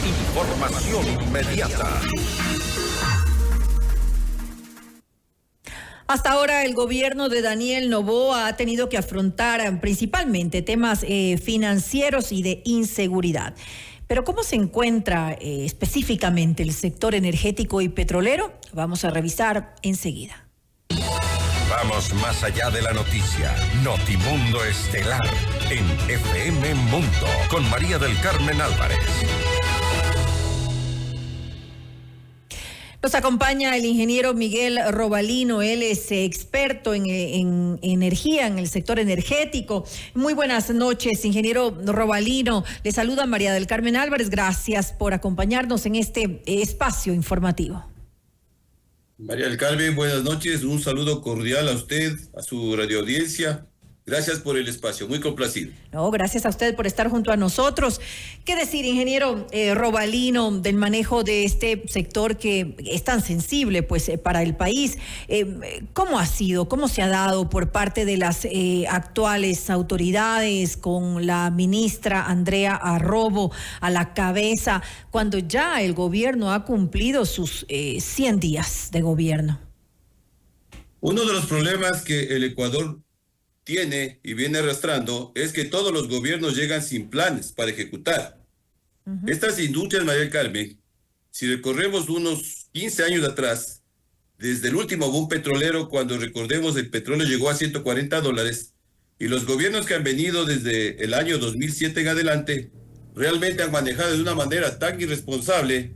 Información inmediata. Hasta ahora el gobierno de Daniel Noboa ha tenido que afrontar principalmente temas financieros y de inseguridad. Pero ¿cómo se encuentra específicamente el sector energético y petrolero? Vamos a revisar enseguida. Vamos más allá de la noticia. Notimundo Estelar en FM Mundo con María del Carmen Álvarez. Nos acompaña el ingeniero Miguel Robalino. Él es experto en energía, en el sector energético. Muy buenas noches, ingeniero Robalino. Le saluda María del Carmen Álvarez. Gracias por acompañarnos en este espacio informativo. María del Carmen, buenas noches. Un saludo cordial a usted, a su radioaudiencia. Gracias por el espacio, muy complacido. No, gracias a usted por estar junto a nosotros. ¿Qué decir, ingeniero Robalino, del manejo de este sector que es tan sensible pues para el país? ¿Cómo ha sido, cómo se ha dado por parte de las actuales autoridades con la ministra Andrea Arrobo a la cabeza, cuando ya el gobierno ha cumplido sus 100 días de gobierno? Uno de los problemas que el Ecuador tiene y viene arrastrando es que todos los gobiernos llegan sin planes para ejecutar. Estas industrias, María del Carmen, si recorremos unos 15 años atrás, desde el último boom petrolero, cuando recordemos el petróleo llegó a $140, y los gobiernos que han venido desde el año 2007 en adelante, realmente han manejado de una manera tan irresponsable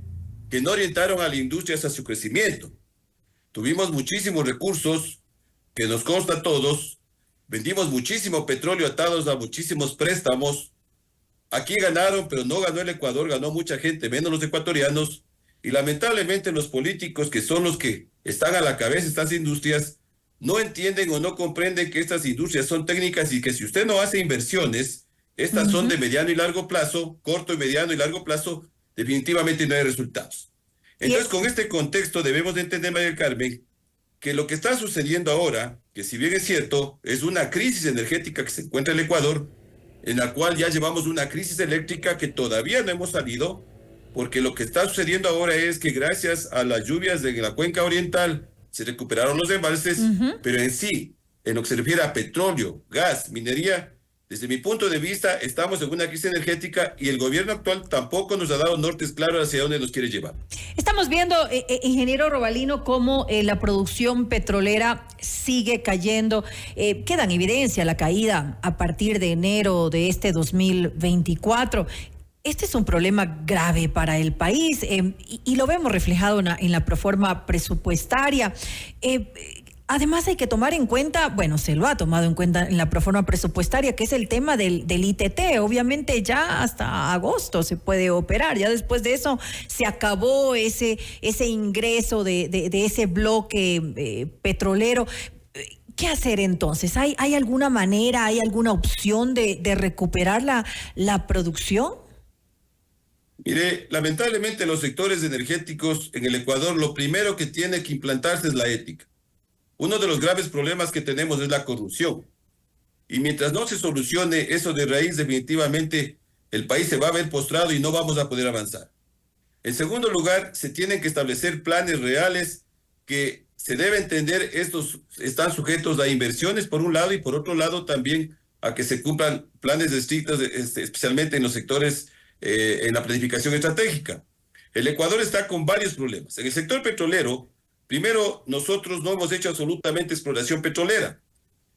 que no orientaron a la industria hacia su crecimiento. Tuvimos muchísimos recursos, que nos consta a todos. Vendimos muchísimo petróleo atados a muchísimos préstamos. Aquí ganaron, pero no ganó el Ecuador, ganó mucha gente, menos los ecuatorianos. Y lamentablemente los políticos, que son los que están a la cabeza de estas industrias, no entienden o no comprenden que estas industrias son técnicas y que si usted no hace inversiones, estas son de mediano y largo plazo, corto y mediano y largo plazo, definitivamente no hay resultados. Entonces, con este contexto debemos de entender, María del Carmen, que lo que está sucediendo ahora, que si bien es cierto, es una crisis energética que se encuentra en el Ecuador, en la cual ya llevamos una crisis eléctrica que todavía no hemos salido, porque lo que está sucediendo ahora es que gracias a las lluvias de la cuenca oriental se recuperaron los embalses, pero en sí, en lo que se refiere a petróleo, gas, minería, desde mi punto de vista, estamos en una crisis energética y el gobierno actual tampoco nos ha dado nortes claros hacia dónde nos quiere llevar. Estamos viendo, ingeniero Robalino, cómo la producción petrolera sigue cayendo. Queda en evidencia la caída a partir de enero de este 2024. Este es un problema grave para el país y lo vemos reflejado en la proforma presupuestaria. Además hay que tomar en cuenta, bueno, se lo ha tomado en cuenta en la proforma presupuestaria, que es el tema del ITT. Obviamente ya hasta agosto se puede operar, ya después de eso se acabó ese ingreso de ese bloque petrolero. ¿Qué hacer entonces? ¿Hay alguna manera, hay alguna opción de recuperar la producción? Mire, lamentablemente los sectores energéticos en el Ecuador, lo primero que tiene que implantarse es la ética. Uno de los graves problemas que tenemos es la corrupción. Y mientras no se solucione eso de raíz, definitivamente el país se va a ver postrado y no vamos a poder avanzar. En segundo lugar, se tienen que establecer planes reales que se debe entender, estos están sujetos a inversiones por un lado y por otro lado también a que se cumplan planes estrictos, especialmente en los sectores, en la planificación estratégica. El Ecuador está con varios problemas. En el sector petrolero, primero, nosotros no hemos hecho absolutamente exploración petrolera.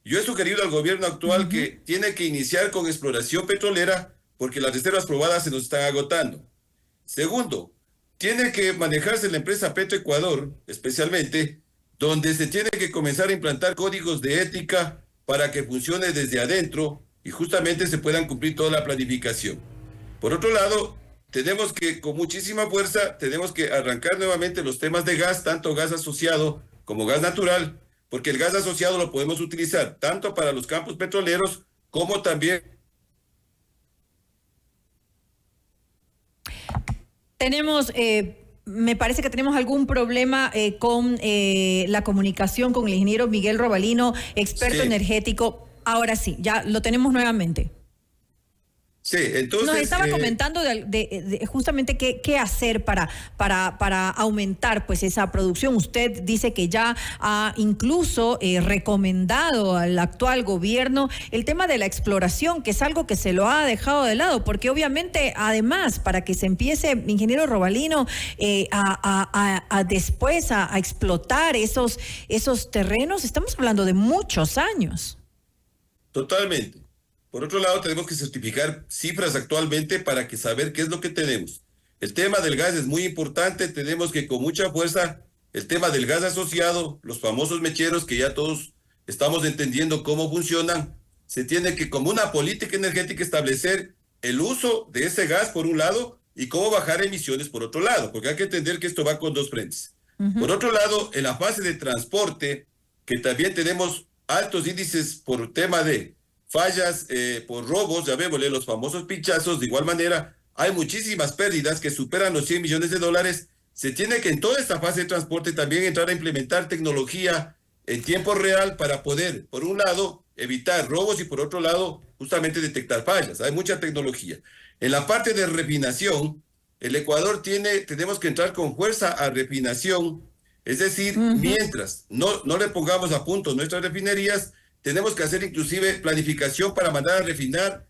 Yo he sugerido al gobierno actual que tiene que iniciar con exploración petrolera porque las reservas probadas se nos están agotando. Segundo, tiene que manejarse la empresa Petroecuador, especialmente, donde se tiene que comenzar a implantar códigos de ética para que funcione desde adentro y justamente se puedan cumplir toda la planificación. Por otro lado, tenemos que, con muchísima fuerza, tenemos que arrancar nuevamente los temas de gas, tanto gas asociado como gas natural, porque el gas asociado lo podemos utilizar tanto para los campos petroleros como también. Tenemos, me parece que tenemos algún problema con la comunicación con el ingeniero Miguel Robalino, experto energético. Ahora sí, ya lo tenemos nuevamente. Sí, entonces... Nos estaba comentando justamente qué hacer para aumentar pues esa producción. Usted dice que ya ha incluso recomendado al actual gobierno el tema de la exploración, que es algo que se lo ha dejado de lado, porque obviamente además para que se empiece, ingeniero Robalino, después a explotar esos terrenos, estamos hablando de muchos años. Totalmente. Por otro lado, tenemos que certificar cifras actualmente para que saber qué es lo que tenemos. El tema del gas es muy importante. Tenemos que con mucha fuerza el tema del gas asociado, los famosos mecheros que ya todos estamos entendiendo cómo funcionan. Se tiene que, como una política energética, establecer el uso de ese gas por un lado y cómo bajar emisiones por otro lado, porque hay que entender que esto va con dos frentes. Por otro lado, en la fase de transporte, que también tenemos altos índices por tema de fallas, por robos, ya vemos los famosos pinchazos. De igual manera, hay muchísimas pérdidas que superan los 100 millones de dólares. Se tiene que en toda esta fase de transporte también entrar a implementar tecnología en tiempo real para poder, por un lado, evitar robos y por otro lado, justamente detectar fallas. Hay mucha tecnología. En la parte de refinación, el Ecuador tenemos que entrar con fuerza a refinación, es decir, mientras no le pongamos a punto nuestras refinerías, tenemos que hacer inclusive planificación para mandar a refinar,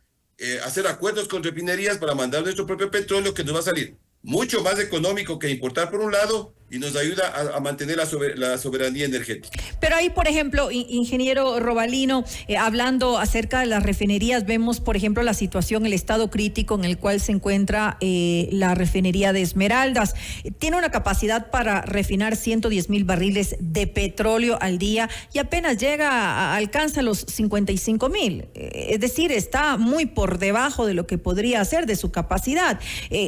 hacer acuerdos con refinerías para mandar nuestro propio petróleo, que nos va a salir mucho más económico que importar por un lado y nos ayuda a mantener la soberanía energética. Pero ahí, por ejemplo, ingeniero Robalino, hablando acerca de las refinerías, vemos, por ejemplo, la situación, el estado crítico en el cual se encuentra la refinería de Esmeraldas. Tiene una capacidad para refinar 110,000 barriles de petróleo al día y apenas alcanza los 55,000. Es decir, está muy por debajo de lo que podría hacer de su capacidad.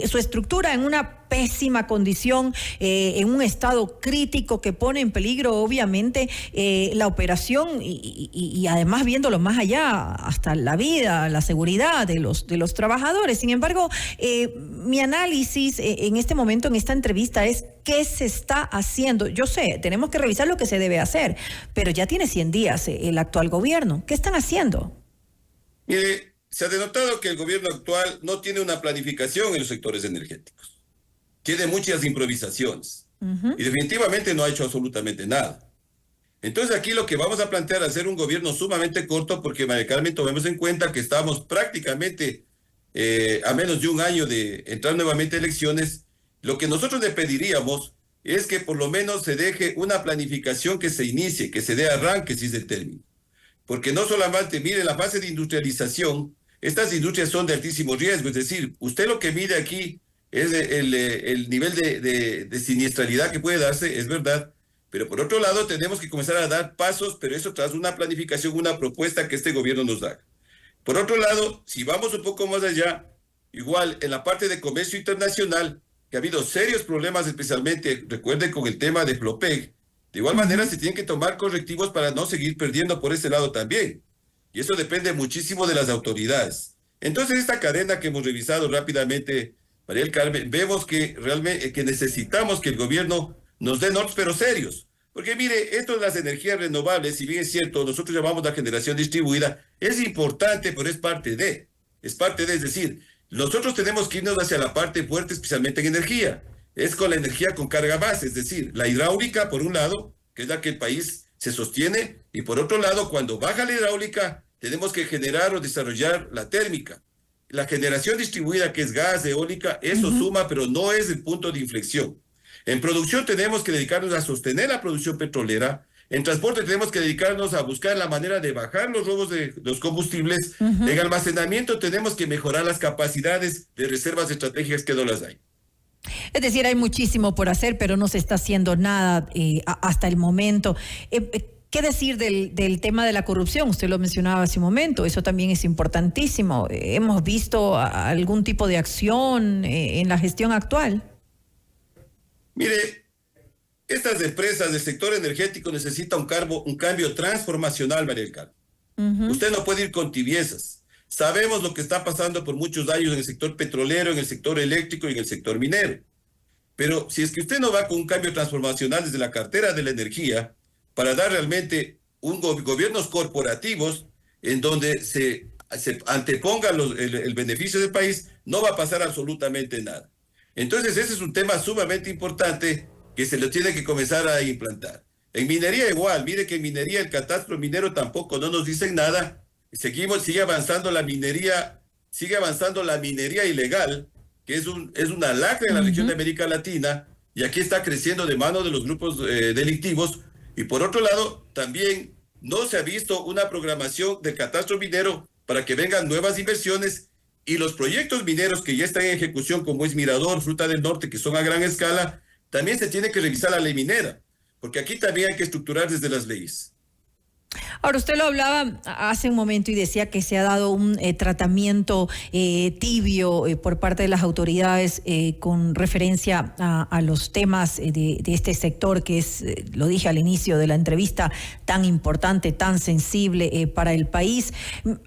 Su estructura en una pésima condición, en un estado crítico que pone en peligro obviamente la operación y además viéndolo más allá, hasta la vida, la seguridad de los trabajadores. Sin embargo, mi análisis en este momento, en esta entrevista, es qué se está haciendo. Yo sé, tenemos que revisar lo que se debe hacer, pero ya tiene 100 días el actual gobierno. ¿Qué están haciendo? Mire, se ha denotado que el gobierno actual no tiene una planificación en los sectores energéticos. Tiene muchas improvisaciones y definitivamente no ha hecho absolutamente nada. Entonces aquí lo que vamos a plantear es hacer un gobierno sumamente corto, porque, María Carmen, tomemos en cuenta que estamos prácticamente a menos de un año de entrar nuevamente a elecciones. Lo que nosotros le pediríamos es que por lo menos se deje una planificación que se inicie, que se dé arranque, si es el término. Porque no solamente, mire, la fase de industrialización, estas industrias son de altísimo riesgo, es decir, usted lo que mide aquí es el nivel de siniestralidad que puede darse, es verdad, pero por otro lado tenemos que comenzar a dar pasos, pero eso tras una planificación, una propuesta que este gobierno nos da. Por otro lado, si vamos un poco más allá, igual en la parte de comercio internacional, que ha habido serios problemas, especialmente, recuerden, con el tema de Flopec, de igual manera se tienen que tomar correctivos para no seguir perdiendo por ese lado también, y eso depende muchísimo de las autoridades. Entonces, esta cadena que hemos revisado rápidamente, María del Carmen, vemos que realmente que necesitamos que el gobierno nos dé nortes, pero serios. Porque mire, esto de las energías renovables, si bien es cierto, nosotros llamamos la generación distribuida, es importante, pero es parte de, es decir, nosotros tenemos que irnos hacia la parte fuerte, especialmente en energía. Es con la energía con carga base, es decir, la hidráulica, por un lado, que es la que el país se sostiene, y por otro lado, cuando baja la hidráulica, tenemos que generar o desarrollar la térmica. La generación distribuida, que es gas, eólica, eso suma, pero no es el punto de inflexión. En producción tenemos que dedicarnos a sostener la producción petrolera. En transporte tenemos que dedicarnos a buscar la manera de bajar los robos de los combustibles. En almacenamiento tenemos que mejorar las capacidades de reservas estratégicas que no las hay. Es decir, hay muchísimo por hacer, pero no se está haciendo nada hasta el momento. ¿Qué decir del tema de la corrupción? Usted lo mencionaba hace un momento, eso también es importantísimo. ¿Hemos visto algún tipo de acción en la gestión actual? Mire, estas empresas del sector energético necesitan un cambio transformacional, María del Carmen. Usted no puede ir con tibiezas. Sabemos lo que está pasando por muchos años en el sector petrolero, en el sector eléctrico y en el sector minero. Pero si es que usted no va con un cambio transformacional desde la cartera de la energía, para dar realmente gobiernos corporativos en donde se se anteponga el beneficio del país, no va a pasar absolutamente nada. Entonces ese es un tema sumamente importante que se lo tiene que comenzar a implantar. En minería igual, mire que en minería el catastro minero tampoco no nos dicen nada, sigue avanzando la minería ilegal, que es una lacra en la región de América Latina, y aquí está creciendo de mano de los grupos delictivos, y por otro lado, también no se ha visto una programación del catastro minero para que vengan nuevas inversiones, y los proyectos mineros que ya están en ejecución, como es Mirador, Fruta del Norte, que son a gran escala, también se tiene que revisar la ley minera, porque aquí también hay que estructurar desde las leyes. Ahora, usted lo hablaba hace un momento y decía que se ha dado un tratamiento tibio por parte de las autoridades con referencia a los temas de este sector que es, lo dije al inicio de la entrevista, tan importante, tan sensible para el país.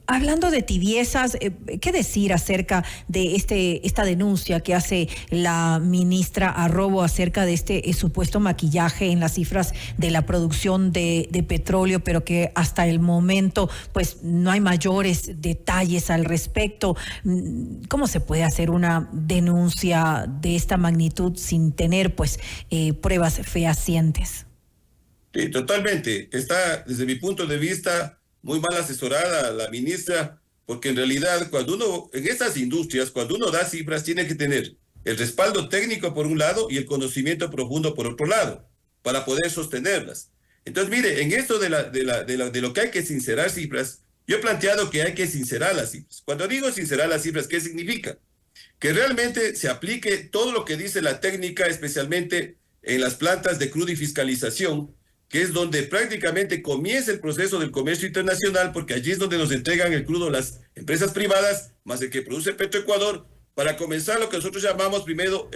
Hablando de tibiezas, ¿qué decir acerca de esta denuncia que hace la ministra Arrobo acerca de este supuesto maquillaje en las cifras de la producción de petróleo, pero que hasta el momento pues no hay mayores detalles al respecto? ¿Cómo se puede hacer una denuncia de esta magnitud sin tener pues pruebas fehacientes? Sí, totalmente. Está, desde mi punto de vista, muy mal asesorada la ministra, porque en realidad en estas industrias, cuando uno da cifras, tiene que tener el respaldo técnico por un lado y el conocimiento profundo por otro lado, para poder sostenerlas. Entonces, mire, en esto de lo que hay que sincerar cifras, yo he planteado que hay que sincerar las cifras. Cuando digo sincerar las cifras, ¿qué significa? Que realmente se aplique todo lo que dice la técnica, especialmente en las plantas de crudo y fiscalización, que es donde prácticamente comienza el proceso del comercio internacional, porque allí es donde nos entregan el crudo las empresas privadas, más el que produce Petroecuador, para comenzar lo que nosotros llamamos primero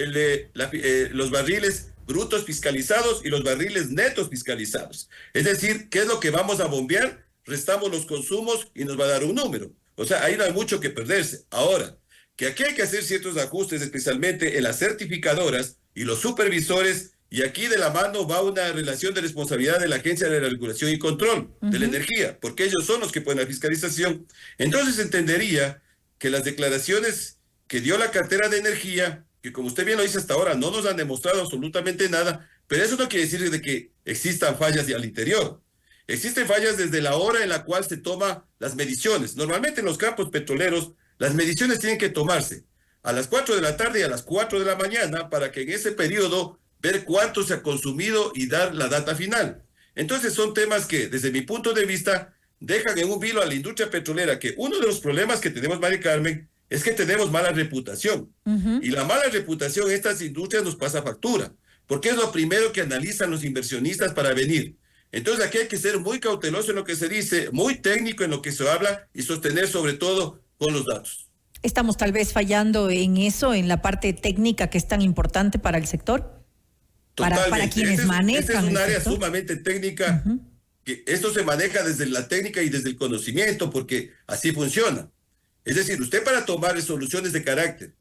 los barriles brutos fiscalizados y los barriles netos fiscalizados. Es decir, ¿qué es lo que vamos a bombear? Restamos los consumos y nos va a dar un número. O sea, ahí no hay mucho que perderse. Ahora, que aquí hay que hacer ciertos ajustes, especialmente en las certificadoras y los supervisores, y aquí de la mano va una relación de responsabilidad de la Agencia de la Regulación y Control de la Energía, porque ellos son los que ponen la fiscalización. Entonces entendería que las declaraciones que dio la cartera de energía, que como usted bien lo dice hasta ahora, no nos han demostrado absolutamente nada, pero eso no quiere decir de que existan fallas al interior. Existen fallas desde la hora en la cual se toman las mediciones. Normalmente en los campos petroleros, las mediciones tienen que tomarse a las 4 de la tarde y a las 4 de la mañana para que en ese periodo ver cuánto se ha consumido y dar la data final. Entonces son temas que, desde mi punto de vista, dejan en un vilo a la industria petrolera, que uno de los problemas que tenemos, Mari Carmen, es que tenemos mala reputación. Y la mala reputación en estas industrias nos pasa factura, porque es lo primero que analizan los inversionistas para venir. Entonces aquí hay que ser muy cauteloso en lo que se dice, muy técnico en lo que se habla y sostener sobre todo con los datos. ¿Estamos tal vez fallando en eso, en la parte técnica que es tan importante para el sector? Para quienes manejan. Este es un área sumamente técnica, que esto se maneja desde la técnica y desde el conocimiento, porque así funciona. Es decir, usted para tomar soluciones de carácter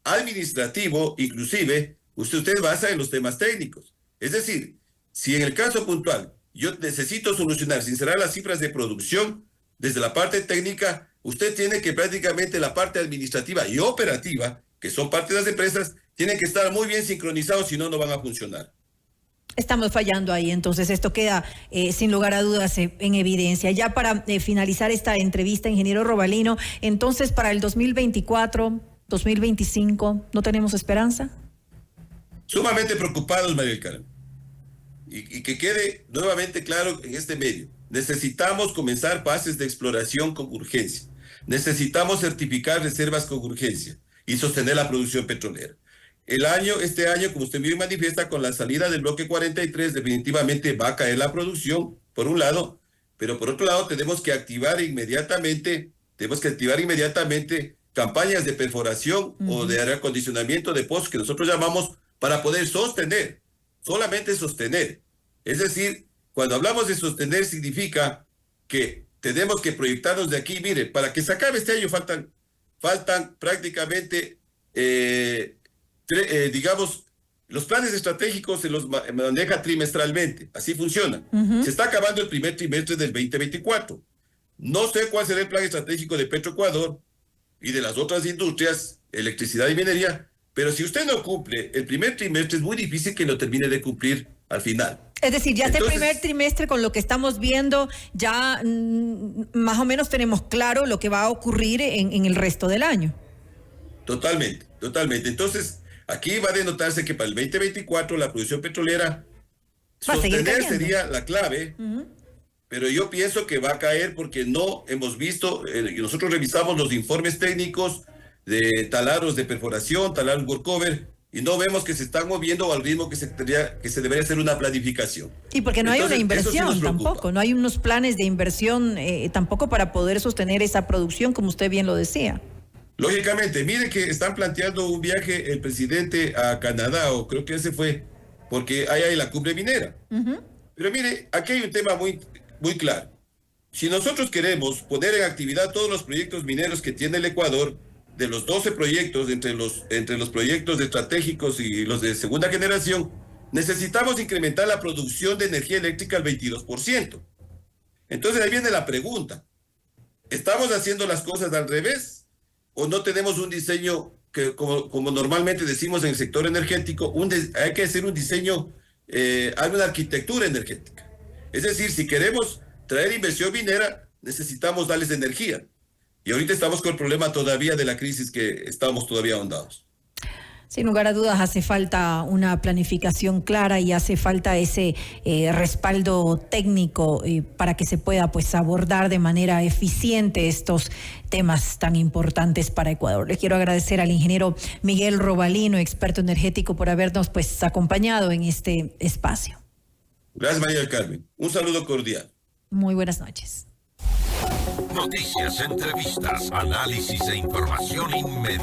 administrativo, inclusive, usted basa en los temas técnicos. Es decir, si en el caso puntual yo necesito solucionar, sincerar las cifras de producción desde la parte técnica, usted tiene que prácticamente la parte administrativa y operativa, que son parte de las empresas, tienen que estar muy bien sincronizados, si no, no van a funcionar. Estamos fallando ahí, entonces esto queda sin lugar a dudas en evidencia. Ya para finalizar esta entrevista, ingeniero Robalino, entonces para el 2024, 2025, ¿no tenemos esperanza? Sumamente preocupados, María del Carmen. Y que quede nuevamente claro en este medio. Necesitamos comenzar fases de exploración con urgencia. Necesitamos certificar reservas con urgencia y sostener la producción petrolera. Este año, como usted bien manifiesta, con la salida del bloque 43, definitivamente va a caer la producción, por un lado, pero por otro lado tenemos que activar inmediatamente campañas de perforación o de acondicionamiento de pozos que nosotros llamamos para poder sostener, solamente sostener. Es decir, cuando hablamos de sostener significa que tenemos que proyectarnos de aquí. Mire, para que se acabe este año faltan prácticamente, digamos, los planes estratégicos se los maneja trimestralmente, así funciona. Se está acabando el primer trimestre del 2024. No sé cuál será el plan estratégico de Petroecuador y de las otras industrias, electricidad y minería, pero si usted no cumple el primer trimestre, es muy difícil que lo termine de cumplir al final. Es decir, ya Entonces, este primer trimestre, con lo que estamos viendo, ya más o menos tenemos claro lo que va a ocurrir en el resto del año. Totalmente, totalmente. Entonces, aquí va a denotarse que para el 2024 la producción petrolera Va a seguir sostener cayendo. sería la clave, pero yo pienso que va a caer porque no hemos visto, nosotros revisamos los informes técnicos de taladros de perforación, taladros workover, y no vemos que se están moviendo al ritmo que se debería hacer una planificación. Y porque no Entonces, hay una eso sí nos inversión preocupa. tampoco, no hay unos planes de inversión tampoco para poder sostener esa producción, como usted bien lo decía. Lógicamente, mire que están planteando un viaje el presidente a Canadá, o creo que ese fue, porque ahí hay la cumbre minera. Pero mire, aquí hay un tema muy, muy claro. Si nosotros queremos poner en actividad todos los proyectos mineros que tiene el Ecuador, de los 12 proyectos, entre los proyectos estratégicos y los de segunda generación, necesitamos incrementar la producción de energía eléctrica al 22%. Entonces ahí viene la pregunta. ¿Estamos haciendo las cosas al revés? ¿O no tenemos un diseño que, como normalmente decimos en el sector energético, hay que hacer un diseño, hay una arquitectura energética? Es decir, si queremos traer inversión minera, necesitamos darles energía. Y ahorita estamos con el problema todavía de la crisis que estamos todavía ahondados. Sin lugar a dudas hace falta una planificación clara y hace falta ese respaldo técnico para que se pueda pues abordar de manera eficiente estos temas tan importantes para Ecuador. Le quiero agradecer al ingeniero Miguel Robalino, experto energético, por habernos pues acompañado en este espacio. Gracias, María del Carmen. Un saludo cordial. Muy buenas noches. Noticias, entrevistas, análisis e información inmediata.